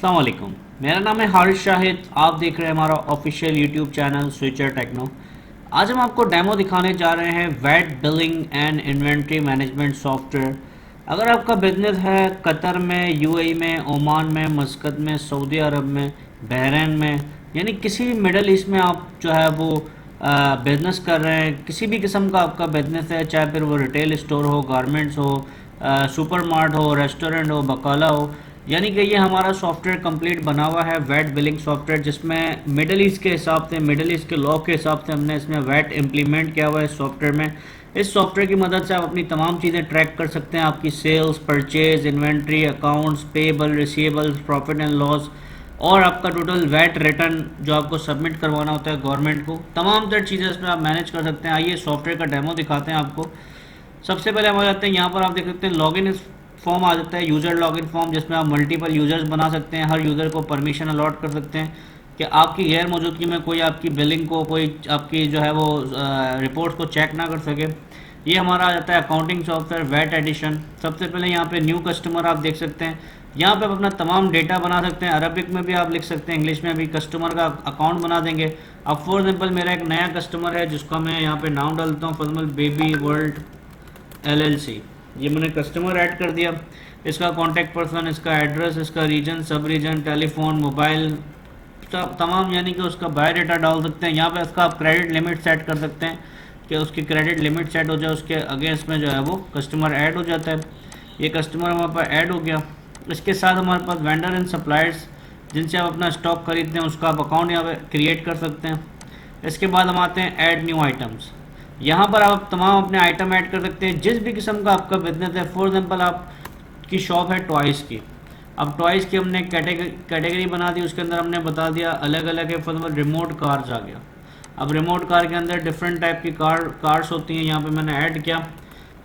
अस्सलाम वालेकुम। मेरा नाम है हारिस शाहिद। आप देख रहे हैं हमारा official YouTube channel Switcher Techno. आज हम आपको डेमो दिखाने जा रहे हैं VAT billing and inventory management software. अगर आपका बिजनेस है कतर में, यूएई में, ओमान में, मस्कत में, सऊदी अरब में, बहरीन में, यानी किसी भी मिडल ईस्ट में आप जो है वो बिजनेस कर रहे हैं, किसी भी किस्म का आपका बिजनेस है, चाहे फिर वो रिटेल स्टोर हो, गारमेंट्स हो, सुपरमार्ट हो, रेस्टोरेंट हो, बकाला हो, यानी कि ये हमारा सॉफ्टवेयर कंप्लीट बना हुआ है वैट बिलिंग सॉफ्टवेयर, जिसमें मिडल ईस्ट के हिसाब से, मिडल ईस्ट के लॉ के हिसाब से हमने इसमें वैट इम्प्लीमेंट किया हुआ है इस सॉफ्टवेयर में। इस सॉफ्टवेयर की मदद से आप अपनी तमाम चीज़ें ट्रैक कर सकते हैं, आपकी sales, purchase, inventory, accounts, payable, receivables, profit and loss, और आपका टोटल वैट रिटर्न जो आपको सबमिट करवाना होता है गवर्नमेंट को, तमाम तर चीज़ें इसमें आप मैनेज कर सकते हैं। आइए सॉफ्टवेयर का डेमो दिखाते हैं आपको। सबसे पहले हम आ जाते हैं, यहाँ पर आप देख सकते हैं लॉगिन फॉर्म आ जाता है, यूज़र लॉगिन फॉर्म, जिसमें आप मल्टीपल यूज़र्स बना सकते हैं, हर यूज़र को परमिशन अलॉट कर सकते हैं कि आपकी गैर मौजूदगी में कोई आपकी बिलिंग को, कोई आपकी जो है वो रिपोर्ट्स को चेक ना कर सके। ये हमारा आ जाता है अकाउंटिंग सॉफ्टवेयर वैट एडिशन। सबसे पहले यहाँ पे न्यू कस्टमर आप देख सकते हैं, यहाँ पे आप अपना तमाम डेटा बना सकते हैं, अरबिक में भी आप लिख सकते हैं, इंग्लिश में भी कस्टमर का अकाउंट बना देंगे। अब फॉर एग्जाम्पल मेरा एक नया कस्टमर है जिसका मैं यहाँ पे नाम डालता हूँ, for example baby world LLC। ये मैंने कस्टमर ऐड कर दिया, इसका कॉन्टैक्ट पर्सन, इसका एड्रेस, इसका रीजन, सब रीजन, टेलीफोन, मोबाइल, तमाम, यानी कि उसका बायोडाटा डाल सकते हैं। यहाँ पे इसका आप क्रेडिट लिमिट सेट कर सकते हैं कि उसकी क्रेडिट लिमिट सेट हो जाए, उसके अगेंस्ट में जो है वो कस्टमर ऐड हो जाता है। ये कस्टमर हमारे पास ऐड हो गया। इसके साथ हमारे पास वेंडर एंड सप्लायर्स, जिनसे आप अपना स्टॉक खरीदते हैं, उसका आप अकाउंट यहाँ पे क्रिएट कर सकते हैं। इसके बाद हम आते हैं ऐड न्यू आइटम्स। यहाँ पर आप तमाम अपने आइटम ऐड कर सकते हैं, जिस भी किस्म का आपका बिजनेस है। फॉर एग्जांपल आपकी शॉप है टॉयज़ की, अब टॉयज़ की हमने कैटेगरी बना दी, उसके अंदर हमने बता दिया अलग अलग है। फॉर एग्जांपल रिमोट कार्स आ गया। अब रिमोट कार के अंदर डिफरेंट टाइप की कार्स होती हैं, यहाँ पे मैंने ऐड किया।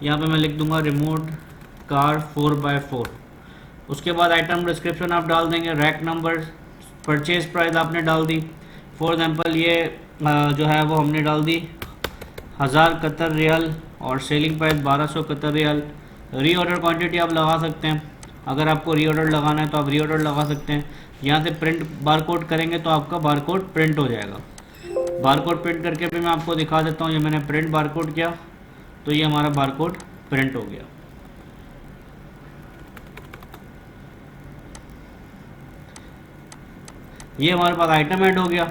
यहाँ पे मैं लिख दूंगा रिमोट कार 4x4। उसके बाद आइटम डिस्क्रिप्शन आप डाल देंगे, रैक नंबर, परचेज प्राइस आपने डाल दी। फॉर एग्जांपल ये जो है वो हमने डाल दी 1000 कतर रियल और सेलिंग प्राइस 1200 कतर रियल। री ऑर्डर क्वान्टिटी आप लगा सकते हैं, अगर आपको री ऑर्डर लगाना है तो आप री ऑर्डर लगा सकते हैं। यहाँ से प्रिंट बार कोड करेंगे तो आपका बार कोड प्रिंट हो जाएगा। बार कोड प्रिंट करके भी मैं आपको दिखा देता हूँ। ये मैंने प्रिंट बार कोड किया तो ये हमारा बार कोड प्रिंट हो गया। ये हमारे पास आइटम ऐड हो गया।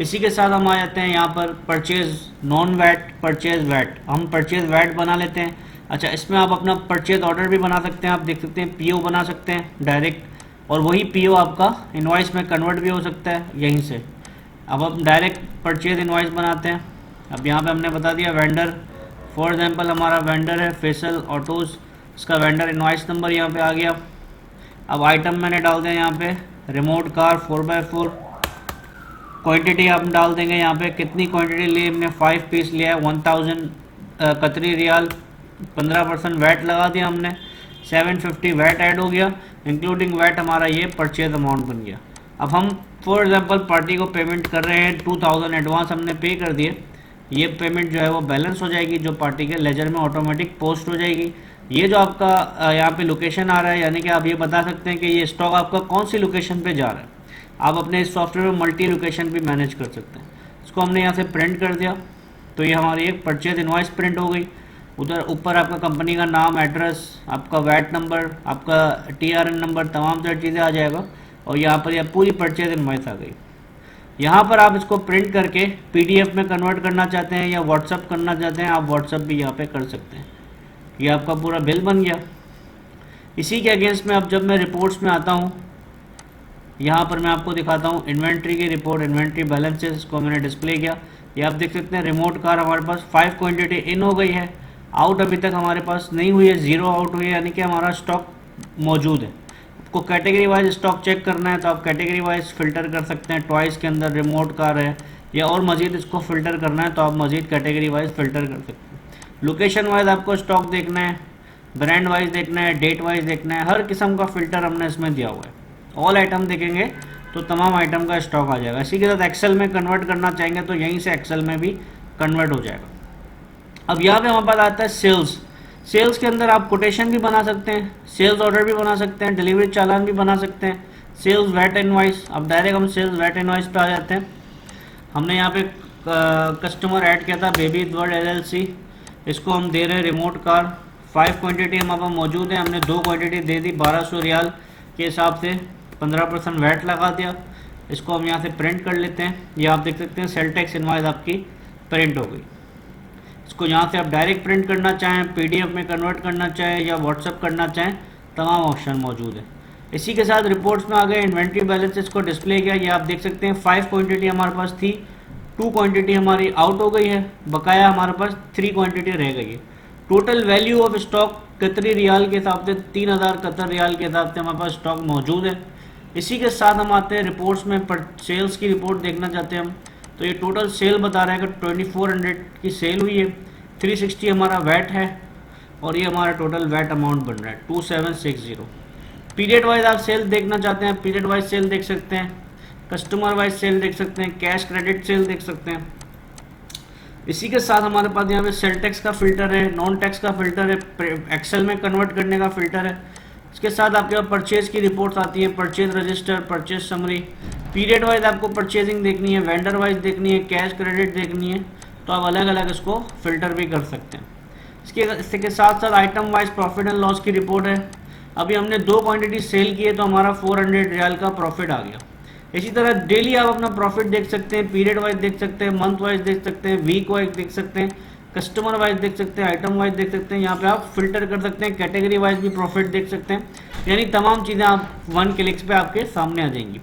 इसी के साथ हम आ जाते हैं यहाँ पर purchase non VAT, purchase VAT. हम परचेज वैट बना लेते हैं। अच्छा, इसमें आप अपना परचेज ऑर्डर भी बना सकते हैं, आप देख सकते हैं पीओ बना सकते हैं डायरेक्ट, और वही पीओ आपका इनवॉइस में कन्वर्ट भी हो सकता है यहीं से। अब हम डायरेक्ट परचेज इनवॉइस बनाते हैं। अब यहाँ पे हमने बता दिया वेंडर, फॉर एग्जांपल हमारा वेंडर है फैसल ऑटोज़, इसका वेंडर इनवॉइस नंबर यहाँ पे आ गया। अब आइटम मैंने डाल दिया यहाँ पे रिमोट कार 4x4। क्वांटिटी आप डाल देंगे यहाँ पे, कितनी क्वांटिटी ली हमने, 5 पीस लिया है, 1000 कतरी रियाल, 15% वैट लगा दिया हमने, 750 वैट ऐड हो गया, इंक्लूडिंग वैट हमारा ये परचेज अमाउंट बन गया। अब हम फॉर एग्जांपल पार्टी को पेमेंट कर रहे हैं, 2000 एडवांस हमने पे कर दिए। ये पेमेंट जो है वो बैलेंस हो जाएगी, जो पार्टी के लेजर में ऑटोमेटिक पोस्ट हो जाएगी। ये जो आपका यहाँ पे लोकेशन आ रहा है, यानी कि आप ये बता सकते हैं कि ये स्टॉक आपका कौन सी लोकेशन पे जा रहा है। आप अपने इस सॉफ्टवेयर में मल्टी लोकेशन भी मैनेज कर सकते हैं। इसको हमने यहाँ से प्रिंट कर दिया तो ये हमारी एक परचेज इनवॉइस प्रिंट हो गई। उधर ऊपर आपका कंपनी का नाम, एड्रेस, आपका वैट नंबर, आपका TRN नंबर, तमाम सारी चीज़ें आ जाएगा, और यहाँ पर यह पूरी परचेज इनवॉइस आ गई। यहाँ पर आप इसको प्रिंट करके PDF में कन्वर्ट करना चाहते हैं या व्हाट्सअप करना चाहते हैं, आप व्हाट्सअप भी यहाँ पे कर सकते हैं। ये आपका पूरा बिल बन गया। इसी के अगेंस्ट में अब जब मैं रिपोर्ट्स में आता हूँ, यहाँ पर मैं आपको दिखाता हूँ इन्वेंट्री की रिपोर्ट, इन्वेंट्री बैलेंसेस, इसको मैंने डिस्प्ले किया। ये आप देख सकते हैं रिमोट कार हमारे पास 5 क्वांटिटी इन हो गई है, आउट अभी तक हमारे पास नहीं हुई है, 0 आउट हुई है, यानी कि हमारा स्टॉक मौजूद है। आपको कैटेगरी वाइज स्टॉक चेक करना है तो आप कैटेगरी वाइज फ़िल्टर कर सकते हैं। टॉयज़ के अंदर रिमोट कार है, या और मज़ीद इसको फ़िल्टर करना है तो आप मज़ीद कैटेगरी वाइज फ़िल्टर कर सकते हैं। लोकेशन वाइज आपको स्टॉक देखना है, ब्रांड वाइज देखना है, डेट वाइज देखना है, हर किस्म का फ़िल्टर हमने इसमें दिया हुआ है। ऑल आइटम देखेंगे तो तमाम आइटम का स्टॉक आ जाएगा। इसी के साथ एक्सेल में कन्वर्ट करना चाहेंगे तो यहीं से एक्सेल में भी कन्वर्ट हो जाएगा। अब यहाँ पे हमारे पास आता है सेल्स। सेल्स के अंदर आप कोटेशन भी बना सकते हैं, सेल्स ऑर्डर भी बना सकते हैं, डिलीवरी चालान भी बना सकते हैं, सेल्स वैट इनवॉइस, अब डायरेक्ट हम सेल्स वैट इनवॉइस पे आ जाते हैं। हमने यहाँ पे कस्टमर ऐड किया था बेबी वर्ल्ड LLC, इसको हम दे रहे हैं रिमोट कार। 5 क्वांटिटी हमारे पास मौजूद है, हमने 2 क्वांटिटी दे दी 1200 रियाल के हिसाब से, 15% वैट लगा दिया। इसको हम यहाँ से प्रिंट कर लेते हैं। ये आप देख सकते हैं सेल टैक्स इनवॉइस आपकी प्रिंट हो गई। इसको यहाँ से आप डायरेक्ट प्रिंट करना चाहें, PDF में कन्वर्ट करना चाहें या व्हाट्सअप करना चाहें, तमाम ऑप्शन मौजूद है। इसी के साथ रिपोर्ट्स में आ गए इन्वेंट्री बैलेंसेस को डिस्प्ले किया। ये आप देख सकते हैं 5 क्वांटिटी हमारे पास थी, 2 क्वांटिटी हमारी आउट हो गई है, बकाया हमारे पास 3 क्वांटिटी रह गई है। टोटल वैल्यू ऑफ स्टॉक कतरी रियाल के हिसाब से 3000 कतर रियाल के हिसाब से हमारे पास स्टॉक मौजूद है। इसी के साथ हम आते हैं रिपोर्ट्स में, पर सेल्स की रिपोर्ट देखना चाहते हैं हम, तो ये टोटल सेल बता रहा है कि 2400 की सेल हुई है, 360 हमारा वैट है और ये हमारा टोटल वैट अमाउंट बन रहा है 2760। पीरियड वाइज आप सेल देखना चाहते हैं, पीरियड वाइज सेल देख सकते हैं, कस्टमर वाइज सेल देख सकते हैं, कैश क्रेडिट सेल देख सकते हैं। इसी के साथ हमारे पास यहाँ पे सेल टैक्स का फिल्टर है, नॉन टैक्स का फिल्टर है, एक्सेल में कन्वर्ट करने का फिल्टर है। इसके साथ आपके पास परचेज की रिपोर्ट्स आती है, purchase register, purchase summary. Period wise आपको परचेजिंग देखनी है, वेंडर वाइज देखनी है, कैश क्रेडिट देखनी है, तो आप अलग अलग इसको फिल्टर भी कर सकते हैं। इसके साथ साथ item wise profit and loss की रिपोर्ट है। अभी हमने 2 क्वांटिटी सेल की है तो हमारा 400 रियाल का प्रॉफिट आ गया। इसी तरह डेली आप अपना प्रॉफिट देख सकते हैं, पीरियड वाइज देख सकते हैं, मंथ वाइज देख सकते हैं, वीक वाइज देख सकते हैं, कस्टमर वाइज देख सकते हैं, आइटम वाइज देख सकते हैं। यहाँ पे आप फिल्टर कर सकते हैं, कैटेगरी वाइज भी प्रॉफिट देख सकते हैं, यानी तमाम चीज़ें आप 1 क्लिक्स पे आपके सामने आ जाएंगी।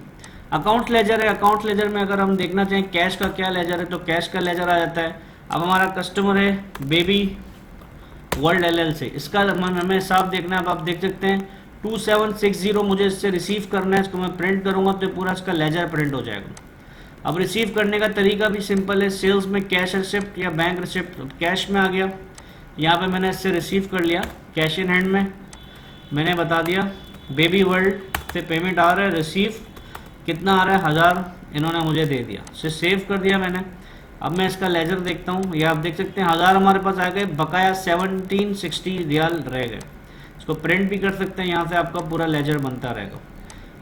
अकाउंट्स लेजर है, अकाउंट्स लेजर में अगर हम देखना चाहें कैश का क्या लेजर है तो कैश का लेजर आ जाता है। अब हमारा कस्टमर है बेबी वर्ल्ड LLC, इसका हमें हिसाब देखना है। अब आप देख सकते हैं 2760 मुझे इससे रिसीव करना है, इसको मैं प्रिंट करूंगा तो पूरा इसका लेजर प्रिंट हो जाएगा। अब रिसीव करने का तरीका भी सिंपल है, सेल्स में कैश रिसिप्ट या बैंक रिसिप्ट, कैश में आ गया, यहाँ पे मैंने इससे रिसीव कर लिया कैश इन हैंड में, मैंने बता दिया बेबी वर्ल्ड से पेमेंट आ रहा है, रिसीव कितना आ रहा है 1000 इन्होंने मुझे दे दिया, इसे सेव कर दिया मैंने। अब मैं इसका लेजर देखता हूँ, ये आप देख सकते हैं 1000 हमारे पास आ गए, बकाया 1760 रियाल रह गए। इसको प्रिंट भी कर सकते हैं, यहाँ से आपका पूरा लेजर बनता रहेगा,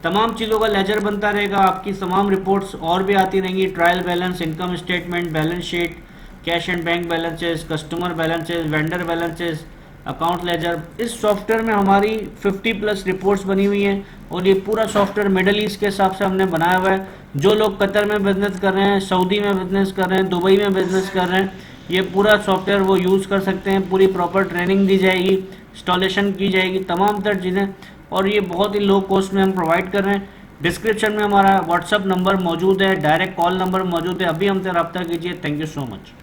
तमाम चीज़ों का लेजर बनता रहेगा। आपकी तमाम रिपोर्ट्स और भी आती रहेंगी, trial balance, income statement, balance sheet, cash and bank balances, customer balances, vendor balances, account laser. इस सॉफ्टवेयर में हमारी 50+ रिपोर्ट्स बनी हुई हैं और ये पूरा सॉफ्टवेयर मिडल ईस्ट के हिसाब से हमने बनाया हुआ है। जो लोग कतर में बिजनेस कर रहे हैं, सऊदी में बिजनेस कर रहे हैं, दुबई में बिजनेस कर रहे हैं, ये पूरा सॉफ्टवेयर वो यूज़ कर सकते हैं। पूरी प्रॉपर ट्रेनिंग दी जाएगी, इंस्टॉलेशन की जाएगी, तमाम तर चीज़ें, और ये बहुत ही लो कॉस्ट में हम प्रोवाइड कर रहे हैं। डिस्क्रिप्शन में हमारा व्हाट्सअप नंबर मौजूद है, डायरेक्ट कॉल नंबर मौजूद है, अभी हमसे रब्ता कीजिए। Thank you so much.